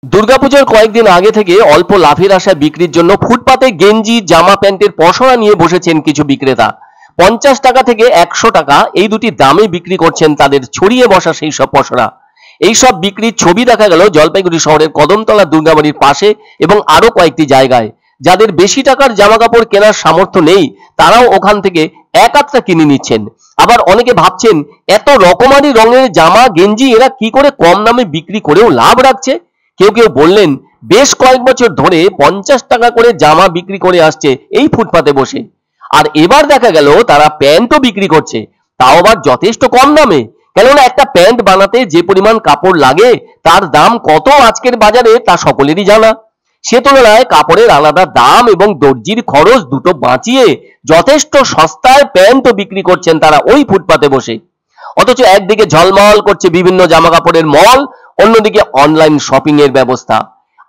দুর্গাপুজোর কয়েকদিন আগে থেকে অল্প লাভের আশায় বিক্রির জন্য ফুটপাতে গেঞ্জি জামা প্যান্টের পসরা নিয়ে বসেছেন কিছু বিক্রেতা। 50 টাকা থেকে 100 টাকা এই দুটি দামে বিক্রি করছেন তাদের ছড়িয়ে বসা সেই সব পসরা। এইসব বিক্রির ছবি দেখা গেল জলপাইগুড়ি শহরের কদমতলা দুর্গাবাড়ির পাশে এবং আরো কয়েকটি জায়গায়। যাদের বেশি টাকার জামা কাপড় কেনার সামর্থ্য নেই তারাও ওখান থেকে এক আধটা কিনে নিচ্ছেন। আবার অনেকে ভাবছেন এত রকমারি রঙের জামা গেঞ্জি এরা কি করে কম দামে বিক্রি করেও লাভ রাখছে। কেউ কেউ বললেন বেশ কয়েক বছর ধরে 50 টাকা করে জামা বিক্রি করে আসছে এই ফুটপাতে বসে, আর এবার দেখা গেল তারা প্যান্টও বিক্রি করছে, তাও আবার যথেষ্ট কম দামে। কেননা একটা প্যান্ট বানাতে যে পরিমাণ কাপড় লাগে তার দাম কত আজকের বাজারে তা সকলেরই জানা। সে তুলনায় কাপড়ের আলাদা দাম এবং দর্জির খরচ দুটো বাঁচিয়ে যথেষ্ট সস্তায় প্যান্টও বিক্রি করছেন তারা ওই ফুটপাতে বসে। অথচ একদিকে ঝলমল করছে বিভিন্ন জামা কাপড়ের মল, অন্যদিকে অনলাইন শপিং এর ব্যবস্থা,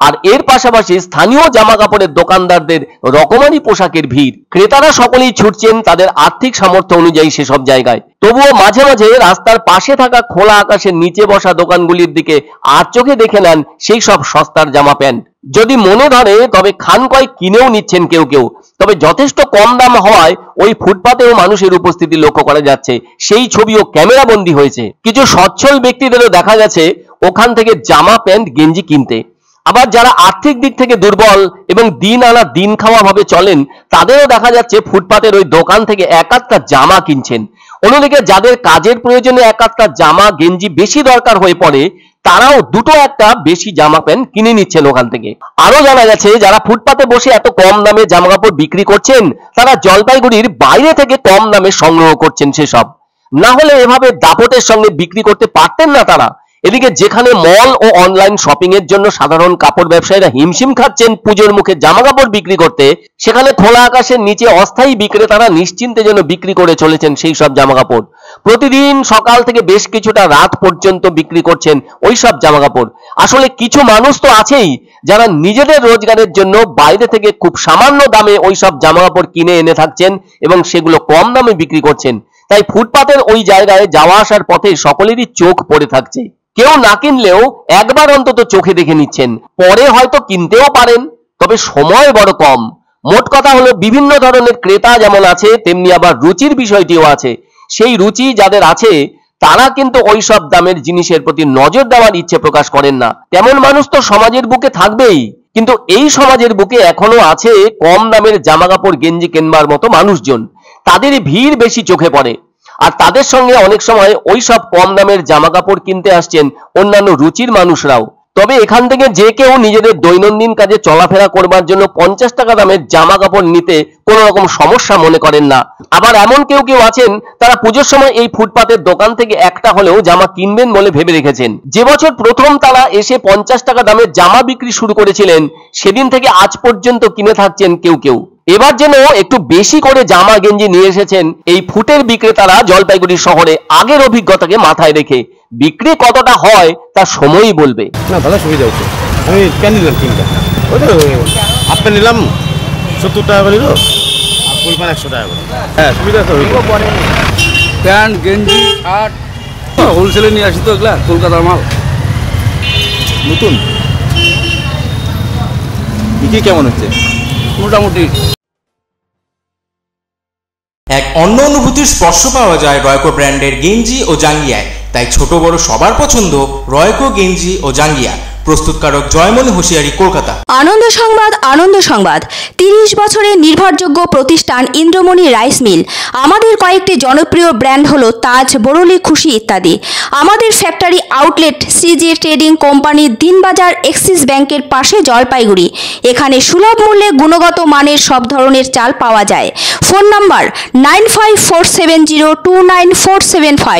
আর এর পাশাপাশি স্থানীয় জামা কাপড়ের দোকানদারদের রকমারি পোশাকের ভিড়। ক্রেতারা সকলেই ছুটছেন তাদের আর্থিক সামর্থ্য অনুযায়ী সেসব জায়গায়। তবুও মাঝে মাঝে রাস্তার পাশে থাকা খোলা আকাশের নিচে বসা দোকানগুলির দিকে আর চোখে দেখে নেন সেই সব সস্তার জামা প্যান্ট। যদি মনে ধরে তবে খান কয়েক কিনেও নিচ্ছেন কেউ কেউ। তবে যথেষ্ট কম দাম হওয়ায় ওই ফুটপাতেও মানুষের উপস্থিতি লক্ষ্য করা যাচ্ছে, সেই ছবিও ক্যামেরা বন্দী হয়েছে। কিছু সচ্ছল ব্যক্তিদেরও দেখা গেছে ওখান থেকে জামা প্যান্ট গেঞ্জি কিনতে। আবার যারা আর্থিক দিক থেকে দুর্বল এবং দিন আনা দিন খাওয়া ভাবে চলেন তাদেরও দেখা যাচ্ছে ফুটপাতের ওই দোকান থেকে এক আধটা জামা কিনছেন। অন্যদিকে যাদের কাজের প্রয়োজনে এক আধটা জামা গেঞ্জি বেশি দরকার হয়ে পড়ে তারাও দুটো একটা বেশি জামা প্যান্ট কিনে নিচ্ছেন ওখান থেকে। আরো জানা গেছে যারা ফুটপাতে বসে এত কম দামে জামা কাপড় বিক্রি করছেন তারা জলপাইগুড়ির বাইরে থেকে কম দামে সংগ্রহ করছেন সেসব, না হলে এভাবে দাপটের সঙ্গে বিক্রি করতে পারতেন না তারা। এদিকে যেখানে মল ও অনলাইন শপিং এর জন্য সাধারণ কাপড় ব্যবসায়ীরা হিমশিম খাচ্ছেন পুজোর মুখে জামা কাপড় বিক্রি করতে, সেখানে খোলা আকাশের নিচে অস্থায়ী বিক্রেতারা নিশ্চিন্তে যেন বিক্রি করে চলেছেন সেই সব জামা কাপড়। প্রতিদিন সকাল থেকে বেশ কিছুটা রাত পর্যন্ত বিক্রি করছেন ওই সব জামা কাপড়। আসলে কিছু মানুষ তো আছেই যারা নিজেদের রোজগারের জন্য বাইরে থেকে খুব সামান্য দামে ওই সব জামা কাপড় কিনে এনে থাকছেন এবং সেগুলো কম দামে বিক্রি করছেন। তাই ফুটপাতের ওই জায়গায় যাওয়া আসার পথে সকলেরই চোখ পড়ে থাকছে। কেউ না কিনলেও একবার অন্তত চোখে দেখে নিচ্ছেন, পরে হয়তো কিনতেও পারেন, তবে সময় বড় কম। মোট কথা হলো বিভিন্ন ধরনের ক্রেতা যেমন আছে তেমনি আবার রুচির বিষয়টিও আছে। সেই রুচি যাদের আছে তারা কিন্তু ওই সব দামের জিনিসের প্রতি নজর দেওয়ার ইচ্ছে প্রকাশ করেন না। তেমন মানুষ তো সমাজের বুকে থাকবেই, কিন্তু এই সমাজের বুকে এখনো আছে কম দামের জামা কাপড় গেঞ্জি কেনবার মতো মানুষজন। তাদের ভিড় বেশি চোখে পড়ে, আর তাদের সঙ্গে অনেক সময় ওই সব কম দামের জামা কাপড় কিনতে আসছেন অন্যান্য রুচির মানুষরাও। তবে এখান থেকে যে কেউ নিজেদের দৈনন্দিন কাজে চলাফেরা করবার জন্য 50 টাকা দামের জামা কাপড় নিতে কোনো রকম সমস্যা মনে করেন না। আবার এমন কেউ কেউ আছেন তারা পুজোর সময় এই ফুটপাতের দোকান থেকে একটা হলেও জামা কিনবেন বলে ভেবে রেখেছেন। যে বছর প্রথম তারা এসে 50 টাকা দামের জামা বিক্রি শুরু করেছিলেন সেদিন থেকে আজ পর্যন্ত কিনে থাকছেন কেউ কেউ। এবার যেন একটু বেশি করে জামা গেঞ্জি নিয়ে এসেছেন এই ফুটের বিক্রেতারা জলপাইগুড়ি শহরে আগের অভিজ্ঞতাকে মাথায় রেখে। বিক্রি কতটা হয় তা সময়ই বলবে। না ভালো সুবিধা হচ্ছে। আমি প্যান্ট নিলাম তিনটা, ওই তো হাফ প্যান্ট নিলাম 70 টাকা করে, আর ফুল প্যান্ট 100 টাকা করে। হ্যাঁ সুবিধা তো। প্যান্ট গেঞ্জি শার্ট হোলসেলে নিয়ে আসি তো, এগুলা কলকাতার মাল। নতুন বিক্রি কেমন হচ্ছে? মোটামুটি। এক অন্য অনুভূতির স্পর্শ পাওয়া যায় রয়কো ব্র্যান্ডের গেঞ্জি ও জাঙ্গিয়ায়। তাই ছোট বড় সবার পছন্দ রয়কো গেঞ্জি ও জাঙ্গিয়া। প্রস্তুতকারক জয়মনি হোশিয়ারি, কলকাতা। আনন্দ সংবাদ, আনন্দ সংবাদ। 30 বছরের নির্ভরযোগ্য প্রতিষ্ঠান ইন্দ্রমণি রাইস মিল। আমাদের কয়েকটি জনপ্রিয় ব্র্যান্ড হলো তাজ, বরলি, খুশি ইত্যাদি। আমাদের ফ্যাক্টরি আউটলেট সিজি ট্রেডিং কোম্পানির দিনবাজার এক্সিস ব্যাংকের পাশে জলপাইগুড়ি। এখানে সুলভ মূল্যে গুণগত মানের সব ধরনের চাল পাওয়া যায়। Phone number 9547029475।